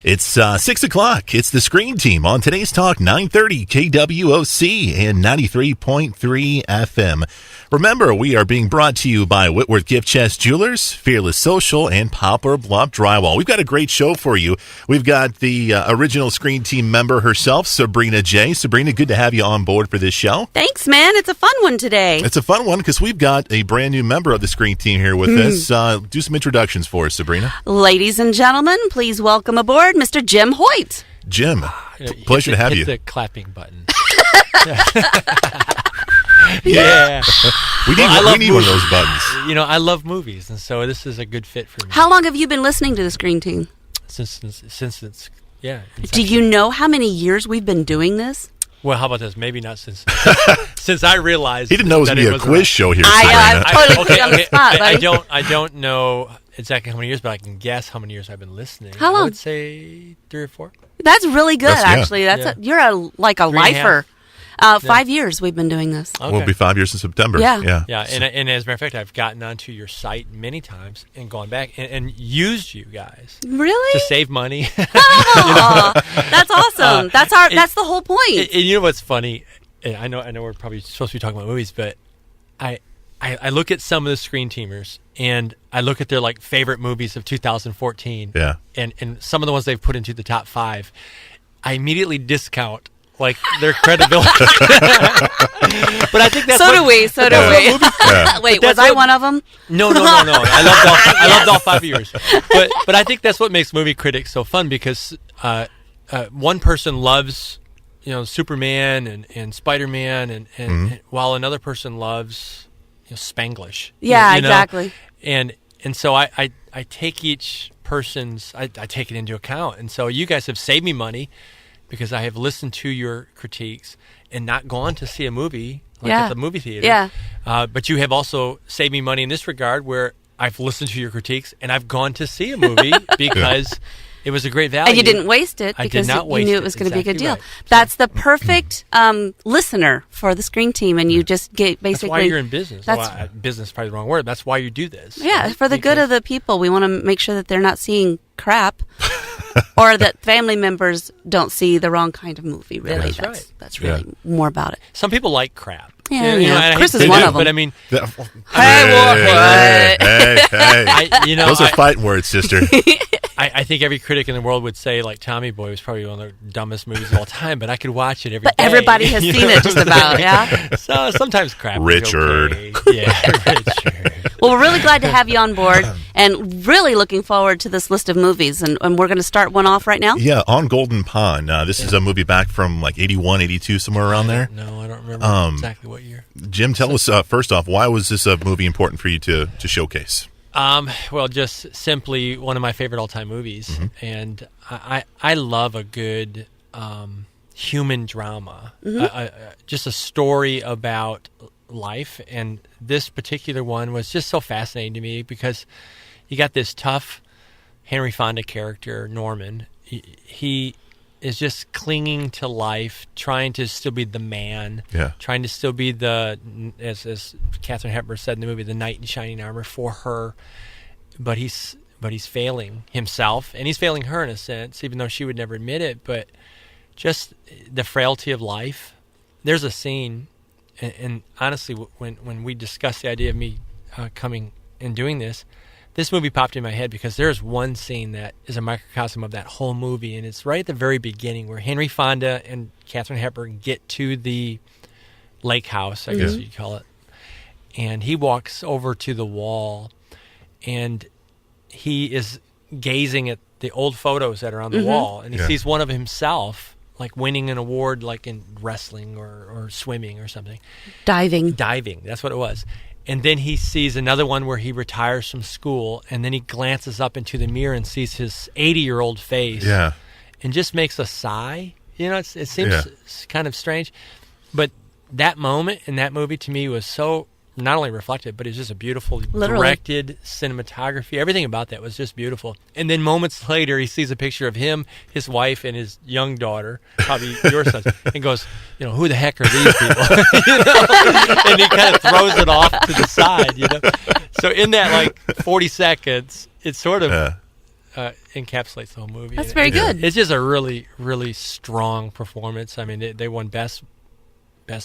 It's 6 o'clock. It's the Screen Team on today's Talk 930 KWOC and 93.3 FM. Remember, we are being brought to you by Whitworth Gift Chest Jewelers, Fearless Social, and Poplar Bluff Drywall. We've got a great show for you. We've got the original Screen Team member herself, Sabrina J. Sabrina, good to have you on board for this show. Thanks, man. It's a fun one today. It's a fun one because we've got a brand new member of the Screen Team here with us. Do some introductions for us, Sabrina. Ladies and gentlemen, please welcome aboard Mr. Jim Hoyt. Jim, pleasure to have you. Hit the clapping button. Yeah. We need one of those buttons. You know, I love movies, and so this is a good fit for me. How long have you been listening to the Screen Team? Since it's, yeah. Do you know how many years we've been doing this? Well, how about this? Maybe not since I realized he didn't know it was going to be a quiz show here. I'm totally put you on the spot. I don't know exactly how many years, but I can guess how many years I've been listening. How long? I would say 3 or 4. That's really good, actually. You're like a lifer. 5 years we've been doing this. Okay. We'll be 5 years in September. Yeah. And as a matter of fact, I've gotten onto your site many times and gone back and used you guys. Really? To save money. Oh, that's awesome. That's the whole point. And you know what's funny? And I know we're probably supposed to be talking about movies, but I look at some of the Screen Teamers and I look at their like favorite movies of 2014. Yeah. And some of the ones they've put into the top 5, I immediately discount like their credibility. But I think that's So do we. Yeah. Wait, was I one of them? No. I loved all 5 years. But I think that's what makes movie critics so fun because one person loves, you know, Superman and Spider-Man and while another person loves, you know, Spanglish. Yeah, you know? exactly. And so I take each person's I take it into account. And so you guys have saved me money because I have listened to your critiques and not gone to see a movie at the movie theater. Yeah. But you have also saved me money in this regard where I've listened to your critiques and I've gone to see a movie because it was a great value. And you didn't waste it because you knew it was going to be a good deal. Right. That's the perfect listener for the Screen Team, and you just get basically... That's why you're in business. Business is probably the wrong word. That's why you do this. Yeah, right? For the good of the people. We want to make sure that they're not seeing crap or that family members don't see the wrong kind of movie, really. Yeah, that's really more about it. Some people like crap. Yeah, you know, Chris is one of them. But I mean... Hey. Those are fighting words, sister. I think every critic in the world would say, like, Tommy Boy was probably one of the dumbest movies of all time, but I could watch it every day. But everybody has seen it just about, yeah? So sometimes crap Richard. is okay. Yeah, Richard. Well, we're really glad to have you on board and really looking forward to this list of movies. And we're going to start one off right now? Yeah, On Golden Pond. This is a movie back from like 81, 82, somewhere around there. No, I don't remember exactly what year. Jim, tell us, first off, why was this movie important for you to showcase? Well, just simply one of my favorite all-time movies. And I love a good human drama, just a story about life. And this particular one was just so fascinating to me because you got this tough Henry Fonda character, Norman. He is just clinging to life, trying to still be the man, trying to still be the, as Katharine Hepburn said in the movie, the knight in shining armor for her. But he's failing himself, and he's failing her in a sense, even though she would never admit it. But just the frailty of life. There's a scene, and honestly, when we discussed the idea of me coming and doing this movie popped in my head because there's one scene that is a microcosm of that whole movie, and it's right at the very beginning where Henry Fonda and Katharine Hepburn get to the lake house, I guess you'd call it, and he walks over to the wall, and he is gazing at the old photos that are on the wall, and he sees one of himself like winning an award like in wrestling or swimming or something. Diving, that's what it was. And then he sees another one where he retires from school, and then he glances up into the mirror and sees his 80-year-old face, and just makes a sigh. You know, it seems kind of strange, but that moment in that movie to me was so not only reflective, but it's just a beautiful directed cinematography. Everything about that was just beautiful. And then moments later, he sees a picture of him, his wife, and his young daughter, probably your son, and goes, you know, who the heck are these people? You know? And he kind of throws it off to the side, you know. So in that, like, 40 seconds, it sort of encapsulates the whole movie. That's very good. It's just a really, really strong performance. I mean, they won best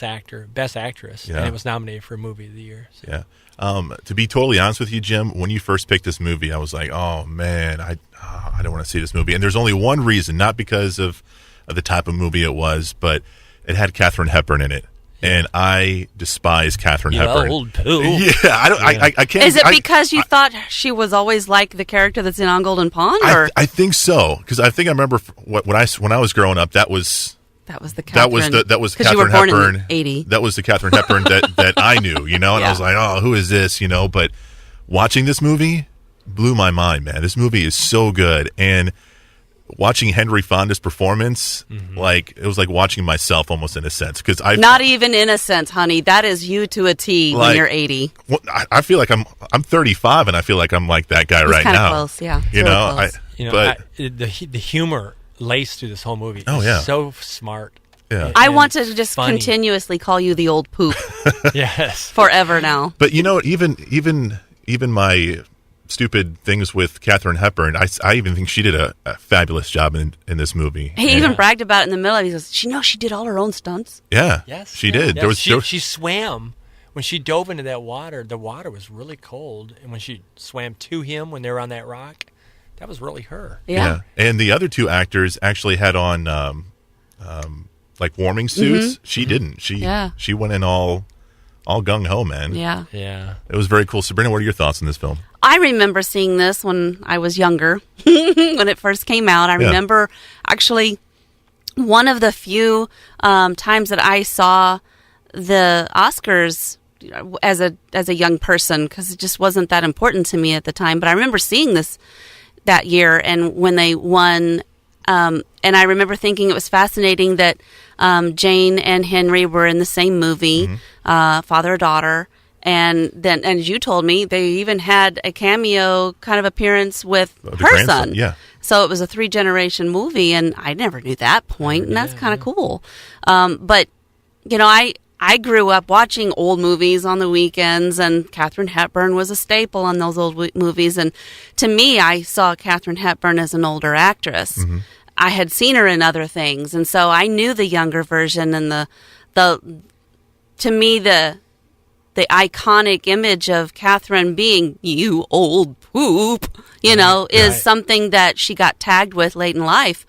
actor, best actress, and it was nominated for movie of the year. So. Yeah. To be totally honest with you, Jim, when you first picked this movie, I was like, oh man, I don't want to see this movie. And there's only one reason, not because of the type of movie it was, but it had Katharine Hepburn in it. And I despise Katharine Hepburn. Old poo. Yeah, I can't. Is it because you thought she was always like the character that's in On Golden Pond? Or? I think so, because I think I remember when I was growing up, that was the Katharine. That was because you were Katharine born Hepburn. in '80. That was the Katharine Hepburn that I knew, and I was like, oh, who is this, But watching this movie blew my mind, man. This movie is so good, and watching Henry Fonda's performance, it was like watching myself almost in a sense, because not even in a sense, honey. That is you to a T when you're 80. Well, I feel like I'm 35, and I feel like I'm like that guy right now. Close, yeah. Close. The humor laced through this whole movie. Oh yeah, so smart. Yeah, I want to just funny. Continuously call you the old poop. Yes, forever now. But even my stupid things with Katharine Hepburn, I even think she did a fabulous job in this movie. He even bragged about it in the middle of it. He goes, she did all her own stunts. Yeah. Yes. She did. Yes. She swam. When she dove into that water, the water was really cold. And when she swam to him when they were on that rock, that was really her. Yeah. And the other two actors actually had on like warming suits. She didn't. She went in all gung-ho, man. Yeah. Yeah. It was very cool. Sabrina, what are your thoughts on this film? I remember seeing this when I was younger, when it first came out. I remember actually one of the few times that I saw the Oscars as a young person, because it just wasn't that important to me at the time. But I remember seeing this that year, and when they won, and I remember thinking it was fascinating that Jane and Henry were in the same movie, father and daughter. And then, as you told me, they even had a cameo kind of appearance with her son. Yeah. So it was a 3-generation movie, and I never knew that point, and that's kind of cool. But, I grew up watching old movies on the weekends, and Katharine Hepburn was a staple on those old movies. And to me, I saw Katharine Hepburn as an older actress. I had seen her in other things, and so I knew the younger version, and to me, the iconic image of Katharine being "you old poop," is something that she got tagged with late in life.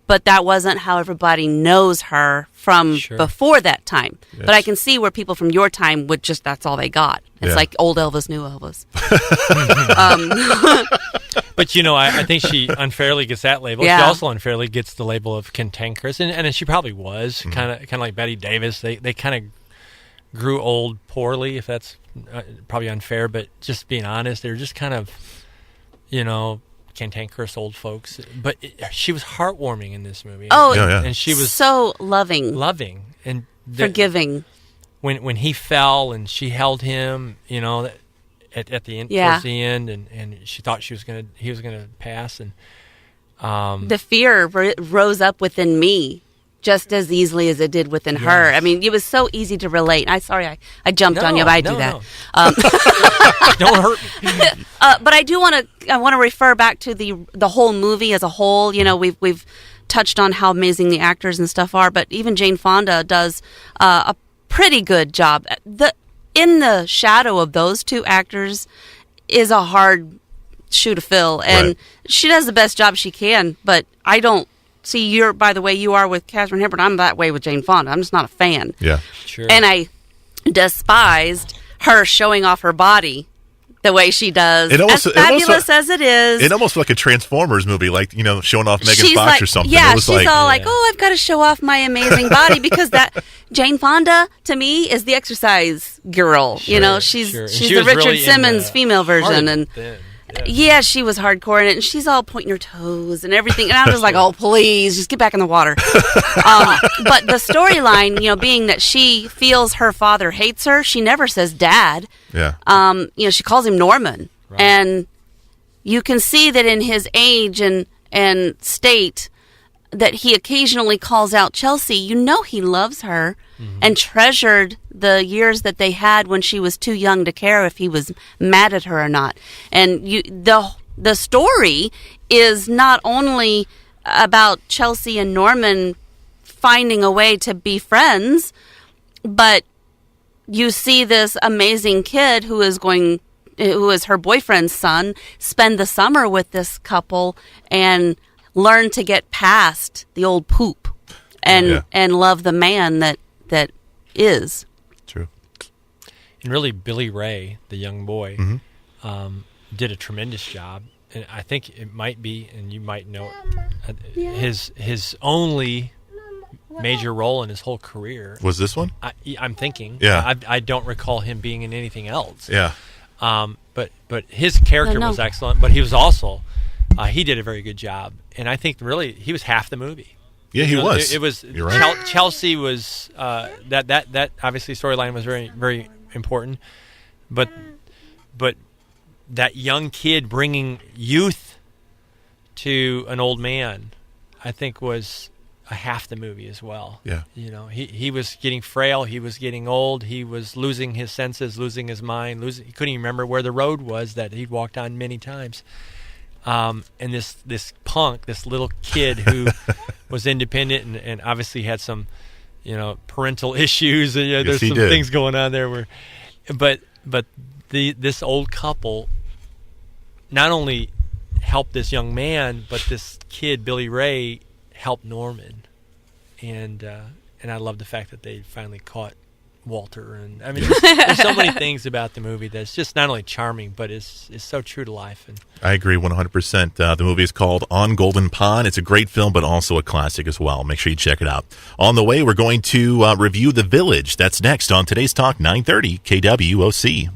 But that wasn't how everybody knows her from before that time. Yes. But I can see where people from your time would that's all they got. It's like old Elvis, new Elvis. But, I think she unfairly gets that label. Yeah. She also unfairly gets the label of cantankerous. And she probably was, kind of like Betty Davis. They kind of grew old poorly, if that's probably unfair. But just being honest, they were just kind of, cantankerous old folks. But she was heartwarming in this movie. Oh, and she was so loving and forgiving. When he fell and she held him, at the end, towards the end, and she thought he was gonna pass, and the fear rose up within me just as easily as it did within her. I mean, it was so easy to relate. I jumped on you, but I do that. Don't hurt me. But I do want to refer back to the whole movie as a whole. We've touched on how amazing the actors and stuff are, but even Jane Fonda does a pretty good job. In the shadow of those two actors is a hard shoe to fill, and she does the best job she can. But I don't see by the way you are with Katharine Hepburn. I'm that way with Jane Fonda. I'm just not a fan. Yeah, sure. And I despised her showing off her body the way she does. As fabulous as it is. It almost felt like a Transformers movie, like, showing off Megan she's Fox like, or something. Yeah, it was she's all like, oh, I've got to show off my amazing body, because that Jane Fonda, to me, is the exercise girl. Sure, she's sure. the Richard really Simmons female version. And yeah, she was hardcore in it, and she's all pointing her toes and everything. And I'm just like, oh, please, just get back in the water. But the storyline, being that she feels her father hates her, she never says dad. Yeah. She calls him Norman. Right. And you can see that in his age and state that he occasionally calls out Chelsea. He loves her and treasured the years that they had when she was too young to care if he was mad at her or not. And the the story is not only about Chelsea and Norman finding a way to be friends, but you see this amazing kid who is her boyfriend's son, spend the summer with this couple and learn to get past the old poop and love the man that is. True. And really, Billy Ray, the young boy, did a tremendous job. And I think it might be, and you might know, his only major role in his whole career. Was this one? I'm thinking. Yeah. I don't recall him being in anything else. Yeah. But his character was excellent. But he was also, he did a very good job. And I think really he was half the movie. Yeah, he was. It was. You're right. Chelsea was that obviously storyline was very, very important. But that young kid bringing youth to an old man, I think was a half the movie as well. Yeah. He was getting frail. He was getting old. He was losing his senses, losing his mind. He couldn't even remember where the road was that he'd walked on many times. And this punk, this little kid who was independent and obviously had some, parental issues. There's some things going on there but this old couple not only helped this young man, but this kid, Billy Ray, helped Norman. And I love the fact that they finally caught Walter. And I mean, there's so many things about the movie that's just not only charming, but is so true to life. And I agree 100%. The movie is called On Golden Pond. It's a great film, but also a classic as well. Make sure you check it out. On the way, we're going to review The Village. That's next on Today's Talk 930 KWOC.